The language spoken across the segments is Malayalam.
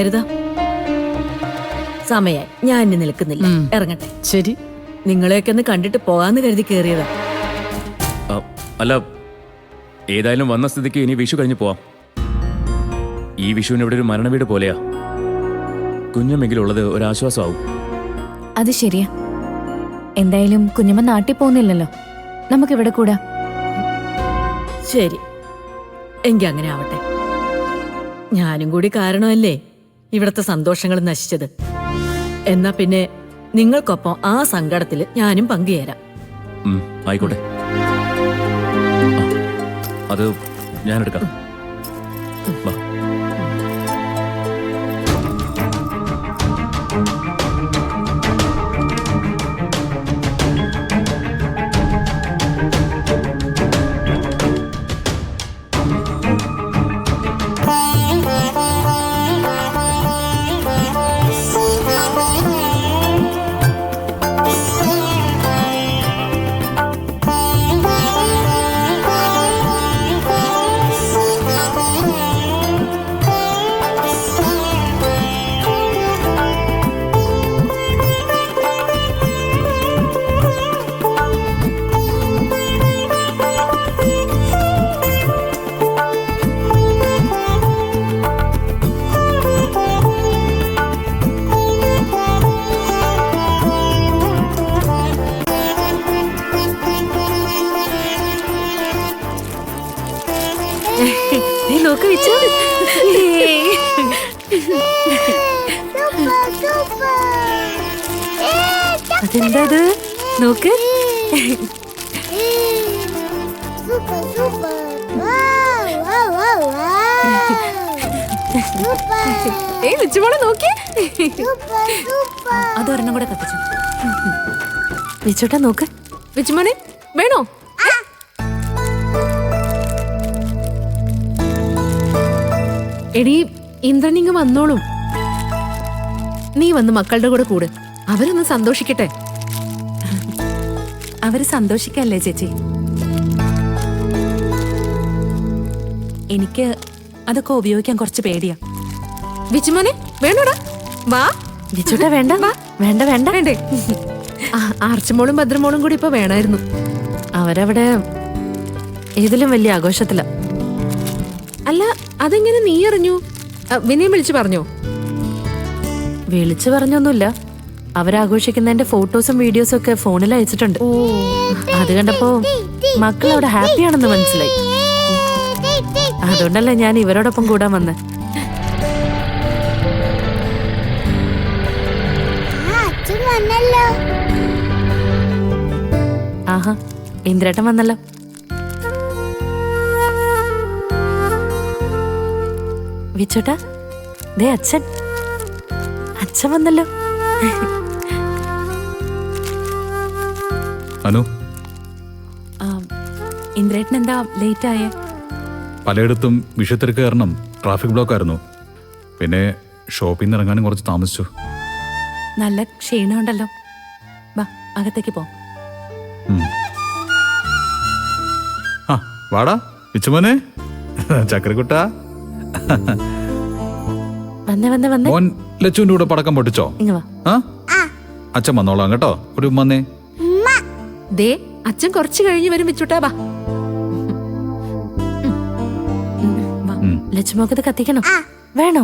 കരുതാ സമയായി, ഞാൻ ഇനി നിൽക്കുന്നില്ല, ഇറങ്ങട്ടെ. ശരി. നിങ്ങളെയൊക്കെ ഒന്ന് കണ്ടിട്ട് പോകാന്ന് കരുതി കേറിയതാ. അല്ല, ഏതായാലും വന്ന സ്ഥിതിക്ക് ഇനി വിഷു കഴിഞ്ഞ് പോവാം. ഈ വിഷുവിന് ഇവിടെ ഒരു മരണവീട് പോലെയാ. കുഞ്ഞമെങ്കിലുള്ളത് ഒരാശ്വാസമാവും. അത് ശരിയാ. എന്തായാലും കുഞ്ഞമ്മ നാട്ടിൽ പോകുന്നില്ലല്ലോ, നമുക്കിവിടെ കൂടാ. ശരി, എങ്കി അങ്ങനെ ആവട്ടെ. ഞാനും കൂടി കാരണമല്ലേ ഇവിടത്തെ സന്തോഷങ്ങൾ നശിച്ചത്. എന്നാ പിന്നെ നിങ്ങൾക്കൊപ്പം ആ സങ്കടത്തില് ഞാനും പങ്കുചേരാം. ആയിക്കോട്ടെ, അത് ഞാനെടുക്കാം. വാ. നോക്ക് വെച്ചു. അതെന്താ നോക്ക്. അതൊരെണ്ണം കൂടെ കത്തിച്ചു. വെച്ചോട്ടാ നോക്ക്. വിച്ചുമോനെ വേണോ? എടീ, ഇന്ദ്രനിങ് വന്നോളും. നീ വന്ന് മക്കളുടെ കൂടെ കൂട്, അവരൊന്ന് സന്തോഷിക്കട്ടെ. അവര് സന്തോഷിക്കല്ലേ ചേച്ചി. എനിക്ക് അതൊക്കെ ഉപയോഗിക്കാൻ കുറച്ച് പേടിയാ. വിച്ചുമോനെ വേണോടാ? വാ. വിച്ചോട്ടാ വേണ്ട. വേണ്ട വേണ്ട വേണ്ടേ? ആർച്ചമോളും ഭദ്രമോളും കൂടി ഇപ്പൊ വേണമായിരുന്നു. അവരവിടെ ഏതിലും വലിയ ആഘോഷത്തില. അല്ല, അതെങ്ങനെ നീ അറിഞ്ഞു? വിനയം വിളിച്ചു പറഞ്ഞോ? വിളിച്ചു പറഞ്ഞൊന്നുമില്ല. അവരാഘോഷിക്കുന്നതിന്റെ ഫോട്ടോസും വീഡിയോസും ഒക്കെ ഫോണിൽ അയച്ചിട്ടുണ്ട്. അത് കണ്ടപ്പോ മക്കൾ അവിടെ ഹാപ്പിയാണെന്ന് മനസ്സിലായി. അതുകൊണ്ടല്ലേ ഞാൻ ഇവരോടൊപ്പം കൂടാൻ വന്നേ. ആഹാ, ഇന്ദ്രേട്ടൻ വന്നല്ലോ. വിച്ചോട്ടാ, ദേ അച്ഛൻ വന്നല്ലോ. അനു, ഇന്ദ്രേട്ടൻ എന്താ ലേറ്റ് ആയേ? പലയിടത്തും വിഷത്തിരക്ക് കാരണം ട്രാഫിക് ബ്ലോക്ക് ആയിരുന്നു. പിന്നെ ഷോപ്പിൽ നിന്ന് ഇറങ്ങാനും കുറച്ച് താമസിച്ചു. നല്ല ക്ഷീണമുണ്ടല്ലോ. വാ, അകത്തേക്ക് പോ. ആ വാടാ വിച്ചുമോനെ, ചക്കരക്കുട്ടാ. വന്നേ. മോൻ ലച്ചുവിന്റെ കൂടെ പടക്കം പൊട്ടിച്ചോ? ഇങ്ങ് വാ. ആ, അച്ഛൻ വന്നോളാം കേട്ടോ. ഒരു ഉമ്മന്നേ. ദേ, അച്ഛൻ കുറച്ച് കഴിഞ്ഞ് വരും. വിച്ചുട്ടാ വാ. ലച്ചുമോക്കത് കത്തിക്കണോ? വേണോ?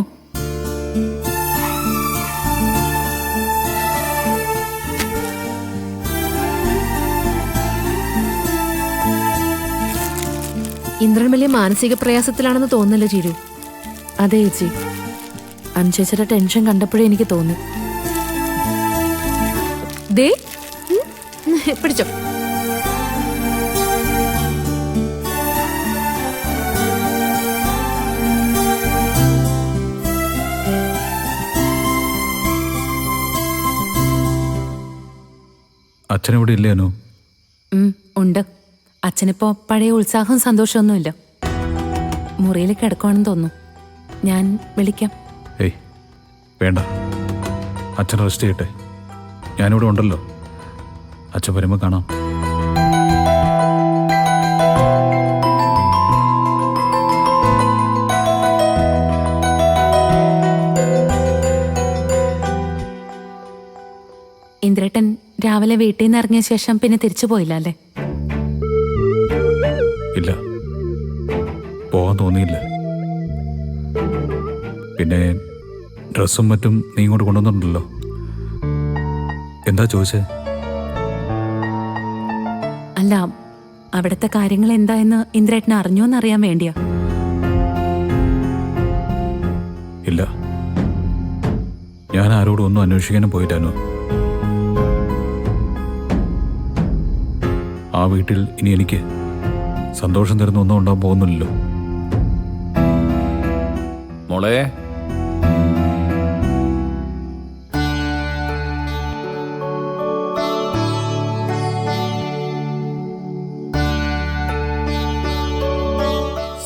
ഇന്ദ്രൻ വലിയ മാനസിക പ്രയാസത്തിലാണെന്ന് തോന്നുന്നല്ലോ ചീരു. അതെ ചേച്ചി, അനുചേച്ചിയുടെ ടെൻഷൻ കണ്ടപ്പോഴേ എനിക്ക് തോന്നി. ദേ, പിടിച്ചോ. അച്ഛനെവിടെ ഇല്ലേ അനു? ഉണ്ട്. അച്ഛനിപ്പോ പഴയ ഉത്സാഹവും സന്തോഷമൊന്നുമില്ല. മുറിയിൽ കിടക്കുവാണെന്ന് തോന്നുന്നു. ഞാൻ വിളിക്കാം. ഏയ് വേണ്ട, അച്ഛൻ റെസ്റ്റ് ചെയ്യട്ടെ. ഞാനിവിടെ ഉണ്ടല്ലോ. അച്ഛൻ വരുമ്പോൾ കാണാം. ഇന്ദ്രേട്ടൻ രാവിലെ വീട്ടിൽ നിന്ന് ഇറങ്ങിയ ശേഷം പിന്നെ തിരിച്ചു പോയില്ല അല്ലേ? ഇല്ല, പോകാൻ തോന്നിയില്ല. പിന്നെ ഡ്രസ്സും മറ്റും നീ ഇങ്ങോട്ട് കൊണ്ടുവന്നിട്ടുണ്ടല്ലോ. എന്താ ചോദിച്ചേ? അല്ല, അവിടുത്തെ കാര്യങ്ങൾ എന്തായെന്ന് ഇന്ദ്രേട്ടൻ അറിഞ്ഞോന്നറിയാൻ വേണ്ടിയാ. ഇല്ല, ഞാൻ ആരോടും ഒന്നും അന്വേഷിക്കാനും പോയിട്ടാനോ. ആ വീട്ടിൽ ഇനി എനിക്ക് സന്തോഷം തരുന്ന ഒന്നും ഉണ്ടാകാൻ പോകുന്നില്ലല്ലോ. മോളെ,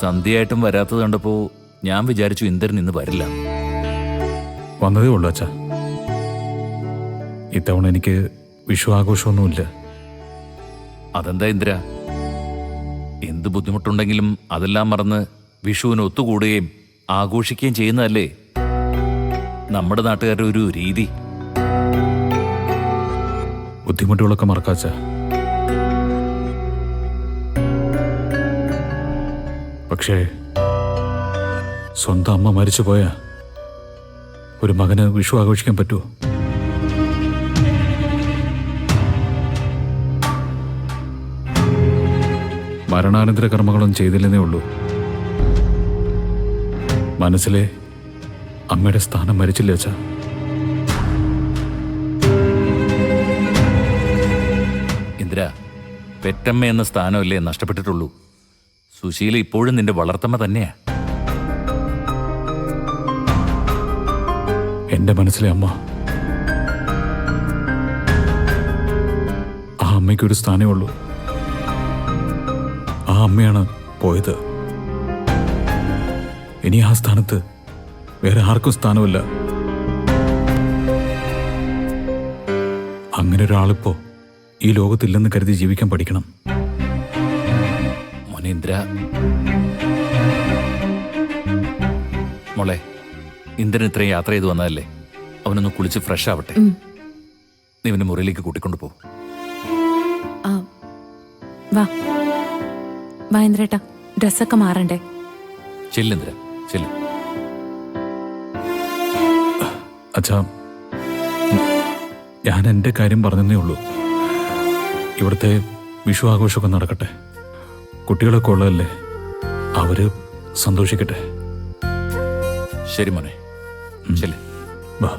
സന്ധ്യയായിട്ടും വരാത്തത് കണ്ടപ്പോ ഞാൻ വിചാരിച്ചു ഇന്ദ്രൻ ഇന്ന് വരില്ല. വന്നതേ ഉള്ളൂ അച്ഛാ. ഇത്തവണ എനിക്ക് വിഷു ആഘോഷമൊന്നുമില്ല. അതെന്താ ഇന്ദ്ര? എന്ത് ബുദ്ധിമുട്ടുണ്ടെങ്കിലും അതെല്ലാം മറന്ന് വിഷുവിന് ഒത്തുകൂടുകയും ആഘോഷിക്കുകയും ചെയ്യുന്നതല്ലേ നമ്മുടെ നാട്ടുകാരുടെ ഒരു രീതി. ബുദ്ധിമുട്ടുകളൊക്കെ മറക്കാച്ച. പക്ഷേ സ്വന്തം അമ്മ മരിച്ചു പോയാ ഒരു മകന് വിഷു ആഘോഷിക്കാൻ പറ്റുമോ? മരണാനന്തര കർമ്മങ്ങളൊന്നും ചെയ്തില്ലെന്നേ ഉള്ളൂ. മനസ്സിലെ അമ്മയുടെ സ്ഥാനം മരിച്ചില്ല അച്ഛാ. ഇന്ദ്ര, പെറ്റമ്മ എന്ന സ്ഥാനമല്ലേ നഷ്ടപ്പെട്ടിട്ടുള്ളൂ. സുശീല ഇപ്പോഴും നിന്റെ വളർത്തമ്മ തന്നെയാ. എന്റെ മനസ്സിലെ അമ്മ, ആ അമ്മയ്ക്കൊരു സ്ഥാനമേ ഉള്ളൂ. ആ അമ്മയാണ് പോയത്. ഇനി ആ സ്ഥാനത്ത് വേറെ ആർക്കും സ്ഥാനമില്ല. അങ്ങനെ ഒരാളിപ്പോ ഈ ലോകത്തില്ലെന്ന് കരുതി ജീവിക്കാൻ പഠിക്കണം. ഇന്ദ്ര, മോളെ, ഇന്ദ്രൻ ഇത്രയും യാത്ര ചെയ്ത് വന്നതല്ലേ, അവനൊന്ന് കുളിച്ച് ഫ്രഷ് ആവട്ടെ. നീ ഇവന്റെ മുറിയിലേക്ക് കൂട്ടിക്കൊണ്ടു പോ. വാ വാ ഇന്ദ്രേട്ടാ, ഡ്രസ്സൊക്കെ മാറണ്ടേ? ചെല്ലിന്ദ്ര, ചെല്ല്. അച്ഛാ, ഞാൻ എൻ്റെ കാര്യം പറഞ്ഞതേ ഉള്ളൂ. ഇവിടുത്തെ വിഷു ആഘോഷമൊക്കെ നടക്കട്ടെ. കുട്ടികളൊക്കെ ഉള്ളതല്ലേ, അവര് സന്തോഷിക്കട്ടെ. ശരി മോനെ, ചെല്ല്. വാ.